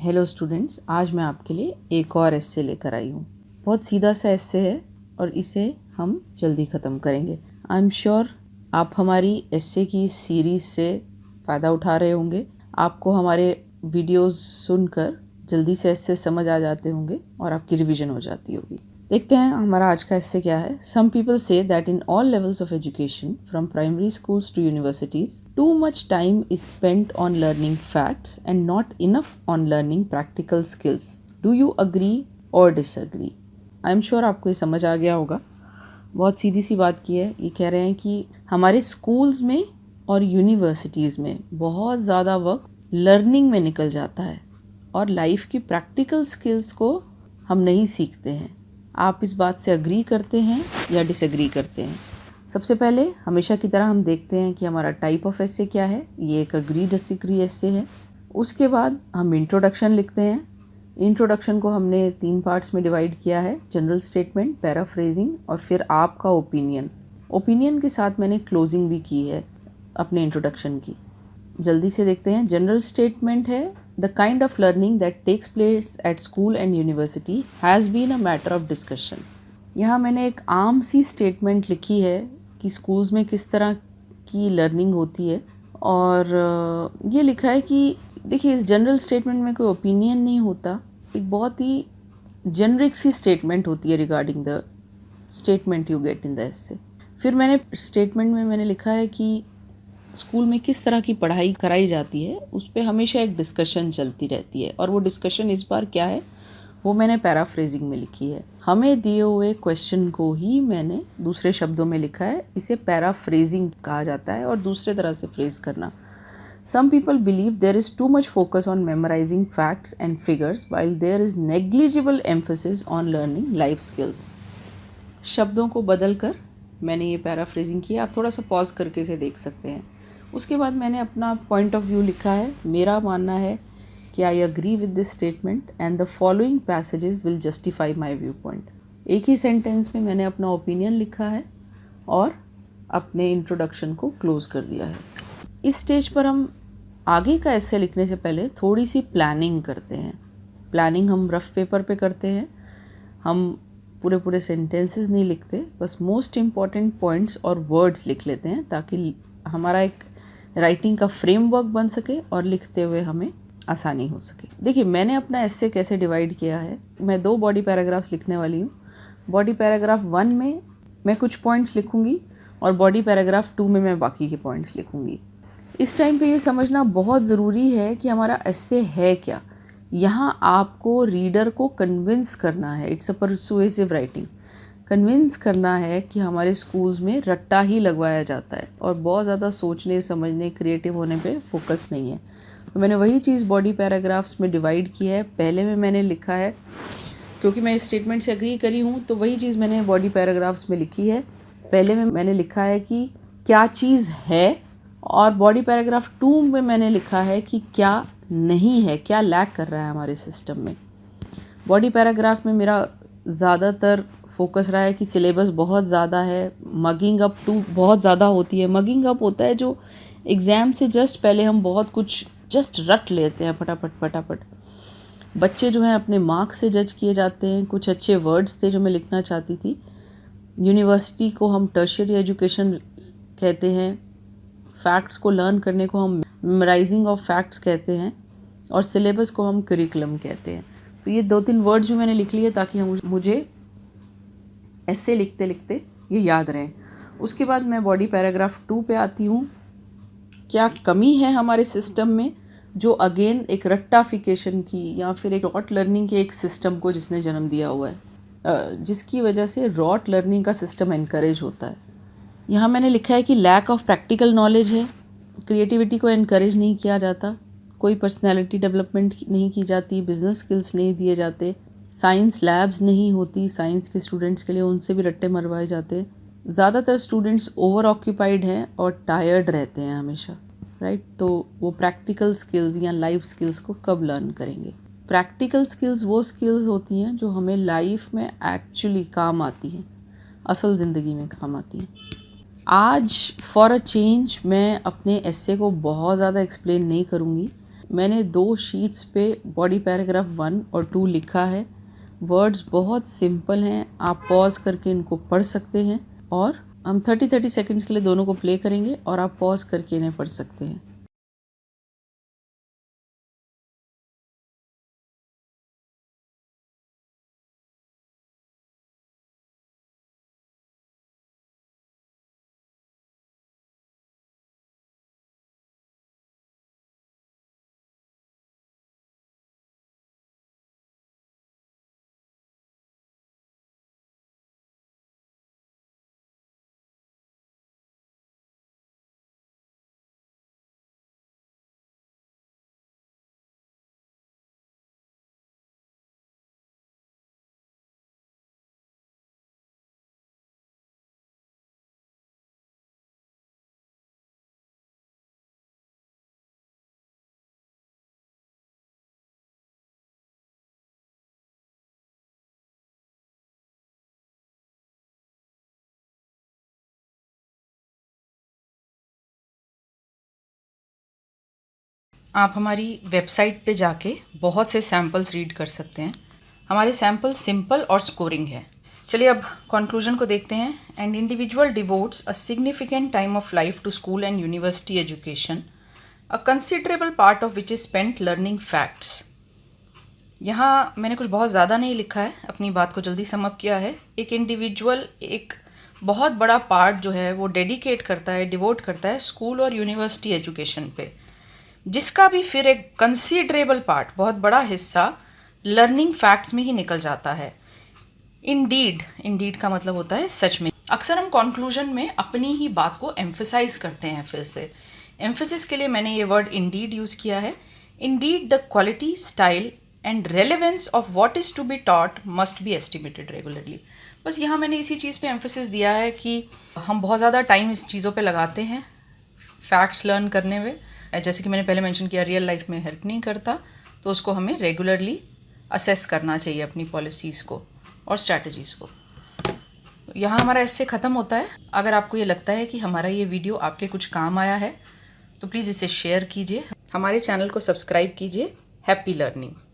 Hello students, आज मैं आपके लिए एक और एस्से लेकर आई हूँ। बहुत सीधा सा एस्से है और इसे हम जल्दी ख़त्म करेंगे। आई एम श्योर आप हमारी एस्से की सीरीज़ से फ़ायदा उठा रहे होंगे। आपको हमारे वीडियोस सुनकर जल्दी से एस्से समझ आ जाते होंगे और आपकी रिवीजन हो जाती होगी। देखते हैं हमारा आज का एस्से क्या है। Some people say that in all levels of education from primary schools to universities too much time is spent on learning facts and not enough on learning practical skills. Do you agree or disagree? I am sure आपको ये समझ आ गया होगा। बहुत सीधी सी बात की है। ये कह रहे हैं कि हमारे स्कूल्स में और यूनिवर्सिटीज़ में बहुत ज़्यादा वक्त लर्निंग में निकल जाता है और लाइफ की प्रैक्टिकल स्किल्स को हम नहीं सीखते हैं। आप इस बात से अग्री करते हैं या डिसएग्री करते हैं? सबसे पहले हमेशा की तरह हम देखते हैं कि हमारा टाइप ऑफ एस्से क्या है। ये एक अग्री डिसएग्री एस्से है। उसके बाद हम इंट्रोडक्शन लिखते हैं। इंट्रोडक्शन को हमने 3 पार्ट्स में डिवाइड किया है, जनरल स्टेटमेंट, पैराफ्रेजिंग और फिर आपका ओपिनियन। ओपिनियन के साथ मैंने क्लोजिंग भी की है अपने इंट्रोडक्शन की। जल्दी से देखते हैं। जनरल स्टेटमेंट है, The kind of learning that takes place at school and university has been a matter of discussion. यहाँ मैंने एक आम सी स्टेटमेंट लिखी है कि स्कूल्स में किस तरह की लर्निंग होती है और ये लिखा है कि देखिए इस जनरल स्टेटमेंट में कोई ओपिनियन नहीं होता, एक बहुत ही जेनरिक सी स्टेटमेंट होती है regarding the statement you get in the essay. फिर मैंने स्टेटमेंट में मैंने लिखा है कि स्कूल में किस तरह की पढ़ाई कराई जाती है उस पर हमेशा एक डिस्कशन चलती रहती है और वो डिस्कशन इस बार क्या है वो मैंने पैराफ्रेजिंग में लिखी है। हमें दिए हुए क्वेश्चन को ही मैंने दूसरे शब्दों में लिखा है। इसे पैराफ्रेजिंग कहा जाता है और दूसरे तरह से फ्रेज करना। Some people believe there is too much focus on memorizing facts and figures while there is negligible emphasis on learning life skills. शब्दों को बदल कर मैंने ये पैराफ्रेजिंग किया। आप थोड़ा सा पॉज करके इसे देख सकते हैं। उसके बाद मैंने अपना पॉइंट ऑफ व्यू लिखा है। मेरा मानना है कि I agree with this statement and the following passages will justify my view point. एक ही सेंटेंस में मैंने अपना ओपिनियन लिखा है और अपने इंट्रोडक्शन को क्लोज कर दिया है। इस स्टेज पर हम आगे का एस्से लिखने से पहले थोड़ी सी प्लानिंग करते हैं। प्लानिंग हम रफ पेपर पे करते हैं। हम पूरे सेंटेंसेस नहीं लिखते, बस मोस्ट इम्पॉर्टेंट पॉइंट्स और वर्ड्स लिख लेते हैं ताकि हमारा एक राइटिंग का फ्रेमवर्क बन सके और लिखते हुए हमें आसानी हो सके। देखिए मैंने अपना एस्से कैसे डिवाइड किया है। मैं 2 बॉडी पैराग्राफ्स लिखने वाली हूँ। बॉडी पैराग्राफ 1 में मैं कुछ पॉइंट्स लिखूँगी और बॉडी पैराग्राफ 2 में मैं बाकी के पॉइंट्स लिखूँगी। इस टाइम पे ये समझना बहुत ज़रूरी है कि हमारा एस्से है क्या। यहाँ आपको रीडर को कन्विंस करना है। It's a persuasive writing. Convince करना है कि हमारे स्कूल्स में रट्टा ही लगवाया जाता है और बहुत ज़्यादा सोचने, समझने, क्रिएटिव होने पे फोकस नहीं है। तो मैंने वही चीज़ बॉडी पैराग्राफ्स में डिवाइड की है। पहले में मैंने लिखा है, क्योंकि मैं इस स्टेटमेंट से एग्री करी हूँ तो वही चीज़ मैंने बॉडी पैराग्राफ्स में लिखी है। पहले में मैंने लिखा है कि क्या चीज़ है और बॉडी पैराग्राफ 2 में मैंने लिखा है कि क्या नहीं है, क्या लैक कर रहा है हमारे सिस्टम में। बॉडी पैराग्राफ में मेरा ज़्यादातर फोकस रहा है कि सिलेबस बहुत ज़्यादा है, मगिंग अप टू बहुत ज़्यादा होती है। मगिंग अप होता है जो एग्ज़ाम से जस्ट पहले हम बहुत कुछ जस्ट रट लेते हैं फटाफट। बच्चे जो हैं अपने मार्क्स से जज किए जाते हैं। कुछ अच्छे वर्ड्स थे जो मैं लिखना चाहती थी। यूनिवर्सिटी को हम टर्शियरी एजुकेशन कहते हैं। फैक्ट्स को लर्न करने को हम मेमोराइजिंग ऑफ फैक्ट्स कहते हैं और सिलेबस को हम करिकुलम कहते हैं। तो ये 2-3 वर्ड्स भी मैंने लिख लिए ताकि मुझे एस्से लिखते लिखते ये याद रहें। उसके बाद मैं बॉडी पैराग्राफ 2 पे आती हूँ। क्या कमी है हमारे सिस्टम में जो अगेन एक रट्टाफिकेशन की या फिर एक रॉट लर्निंग के एक सिस्टम को जिसने जन्म दिया हुआ है, जिसकी वजह से रॉट लर्निंग का सिस्टम एनकरेज होता है। यहाँ मैंने लिखा है कि लैक ऑफ प्रैक्टिकल नॉलेज है। क्रिएटिविटी को एनकरेज नहीं किया जाता, कोई पर्सनैलिटी डेवलपमेंट नहीं की जाती, बिजनेस स्किल्स नहीं दिए जाते, साइंस लैब्स नहीं होती साइंस के स्टूडेंट्स के लिए, उनसे भी रट्टे मरवाए जाते हैं। ज़्यादातर स्टूडेंट्स ओवर ऑक्यूपाइड हैं और टायर्ड रहते हैं हमेशा, राइट। तो वो प्रैक्टिकल स्किल्स या लाइफ स्किल्स को कब लर्न करेंगे? प्रैक्टिकल स्किल्स वो स्किल्स होती हैं जो हमें लाइफ में एक्चुअली काम आती हैं, असल ज़िंदगी में काम आती हैं। आज फॉर अ चेंज मैं अपने एस्से को बहुत ज़्यादा एक्सप्लेन नहीं करूँगी। मैंने 2 शीट्स पे बॉडी पैराग्राफ 1 और 2 लिखा है। वर्ड्स बहुत सिंपल हैं, आप पॉज करके इनको पढ़ सकते हैं और हम 30-30 सेकंड्स के लिए दोनों को प्ले करेंगे और आप पॉज करके इन्हें पढ़ सकते हैं। आप हमारी वेबसाइट पे जाके बहुत से सैम्पल्स रीड कर सकते हैं। हमारे सैम्पल सिंपल और स्कोरिंग है। चलिए अब कंक्लूजन को देखते हैं। And individual devotes a significant time of life to school and university education, a considerable part of which is spent learning facts. यहाँ मैंने कुछ बहुत ज़्यादा नहीं लिखा है, अपनी बात को जल्दी सम अप किया है। एक इंडिविजुअल एक बहुत बड़ा पार्ट जो है वो डेडिकेट करता है, डिवोट करता है स्कूल और यूनिवर्सिटी एजुकेशन पे, जिसका भी फिर एक कंसीडरेबल पार्ट, बहुत बड़ा हिस्सा लर्निंग फैक्ट्स में ही निकल जाता है। इंडीड का मतलब होता है सच में। अक्सर हम कंक्लूजन में अपनी ही बात को एम्फसाइज करते हैं। फिर से एम्फसिस के लिए मैंने ये वर्ड इंडीड यूज़ किया है। Indeed the quality, style and relevance of what is to be taught must be estimated regularly. बस यहाँ मैंने इसी चीज़ पे एम्फसिस दिया है कि हम बहुत ज़्यादा टाइम इस चीज़ों पे लगाते हैं फैक्ट्स लर्न करने में। जैसे कि मैंने पहले मेंशन किया, रियल लाइफ में हेल्प नहीं करता, तो उसको हमें रेगुलरली असेस करना चाहिए अपनी पॉलिसीज़ को और स्ट्रैटेजीज़ को। यहाँ हमारा इससे ख़त्म होता है। अगर आपको ये लगता है कि हमारा ये वीडियो आपके कुछ काम आया है तो प्लीज़ इसे शेयर कीजिए, हमारे चैनल को सब्सक्राइब कीजिए। Happy learning.